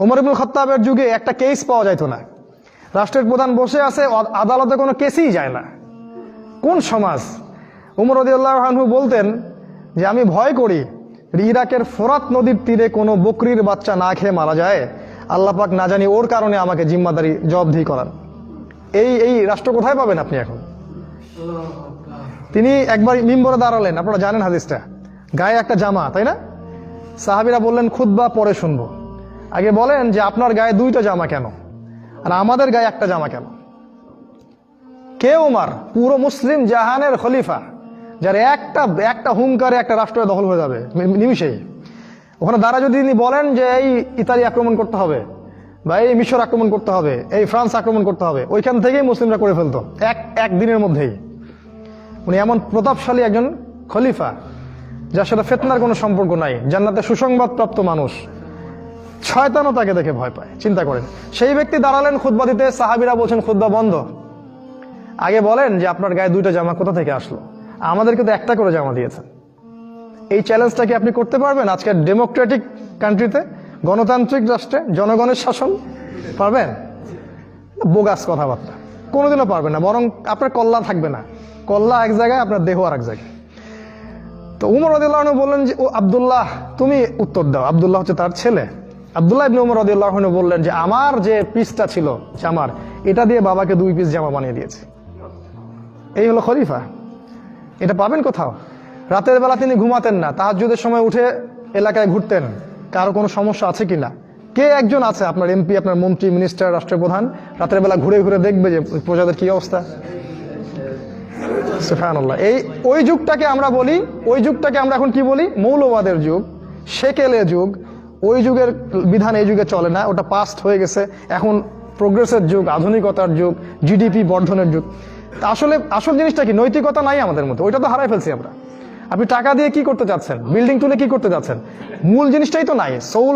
ওমর ইবনুল খাত্তাবের যুগে একটা কেস পাওয়া যেত না, রাষ্ট্রের প্রধান বসে আছে, আদালতে কোনো কেসই যায় না। কোন সমাজ! ওমর রাদিয়াল্লাহু আনহু বলতেন যে আমি ভয় করি ইরাকের ফোরাত নদীর তীরে কোনো বকরির বাচ্চা না খেয়ে মারা যায়, আল্লাহ পাক না জানি ওর কারণে আমাকে জিম্মাদারি জবাবদিহি করান। এই রাষ্ট্র কোথায় পাবেন আপনি এখন? তিনি একবার মিম্বরে দাঁড়ালেন, আপনারা জানেন হাদিসটা, গায়ে একটা জামা, তাই না? সাহাবীরা বললেন খুতবা পরে শুনবো, আগে বলেন যে আপনার গায়ে দুইটা জামা কেন আর আমাদের গায়ে একটা জামা কেন? কে ওমর? পুরো মুসলিম জাহানের খলিফা, যার একটা হুঙ্কারে একটা রাষ্ট্র দখল হয়ে যাবে নিমিশেই। ওখানে দাঁড়া যদি তিনি বলেন যে এই ইতালি আক্রমণ করতে হবে বা এই মিশর আক্রমণ করতে হবে, এই ফ্রান্স আক্রমণ করতে হবে, ওইখান থেকেই মুসলিমরা করে ফেলতো একদিনের মধ্যেই। উনি এমন প্রতাপশালী একজন খলিফা যার সাথে ফিতনার কোনো সম্পর্ক নাই, জান্নাতে সুসংবাদ প্রাপ্ত মানুষ, শয়তানও তাকে দেখে ভয় পায়। চিন্তা করেন, সেই ব্যক্তি দাঁড়ালেন খুতবা দিতে, সাহাবীরা বলছেন খুতবা বন্ধ, আগে বলেন যে আপনার গায়ে দুইটা জামা কোথা থেকে আসলো? আমাদেরকে তো একটা করে জামা দিয়েছেন। এই চ্যালেঞ্জটা কি আপনি করতে পারবেন আজকের ডেমোক্রেটিক কান্ট্রিতে, গণতান্ত্রিক রাষ্ট্রে, জনগণের শাসন? পারবেন? বোগাস কথাবার্তা, কোনোদিনও পারবেন না। বরং আপনার কল্লা থাকবে না, কল্লা এক জায়গায়, আপনার দেহ আর এক জায়গায়। তো উমর রাদিয়াল্লাহু আনহু বললেন যে ও আব্দুল্লাহ, তুমি উত্তর দাও। আব্দুল্লাহ হচ্ছে তার ছেলে। আব্দুল্লাহ ইবনে উমর রাদিয়াল্লাহু আনহু বললেন যে আমার যে পিসটা ছিল জামার, এটা দিয়ে বাবাকে 2 পিস জামা বানিয়ে দিয়েছে। এই হলো খলিফা। এটা পাবেন কোথাও? রাতের বেলা তিনি ঘুমাতেন না, তাহাজ্জুদের সময় উঠে এলাকায় ঘুরতেন, কারো কোনো সমস্যা আছে কিনা। কে একজন আছে আপনার এমপি, আপনার মন্ত্রী, মিনিস্টার, রাষ্ট্রপ্রধান রাতের বেলা ঘুরে ঘুরে দেখবে যে প্রজাদের কি অবস্থা? সুবহানাল্লাহ। ওই যুগটাকে আমরা বলি, ওই যুগটাকে আমরা এখন কি বলি? মৌলবাদের যুগ, সেকেলের যুগ। ওই যুগের বিধান এই যুগে চলে না, ওটা পাস্ট হয়ে গেছে। এখন প্রোগ্রেসের যুগ, আধুনিকতার যুগ, জিডিপি বর্ধনের যুগ। আসল জিনিসটা কি? নৈতিকতা নাই আমাদের মধ্যে, ওইটা তো হারাই ফেলছি আমরা। আপনি টাকা দিয়ে কি করতে চাচ্ছেন? বিল্ডিং তুলে কি করতে চাচ্ছেন? মূল জিনিসটাই তো নাই, সোল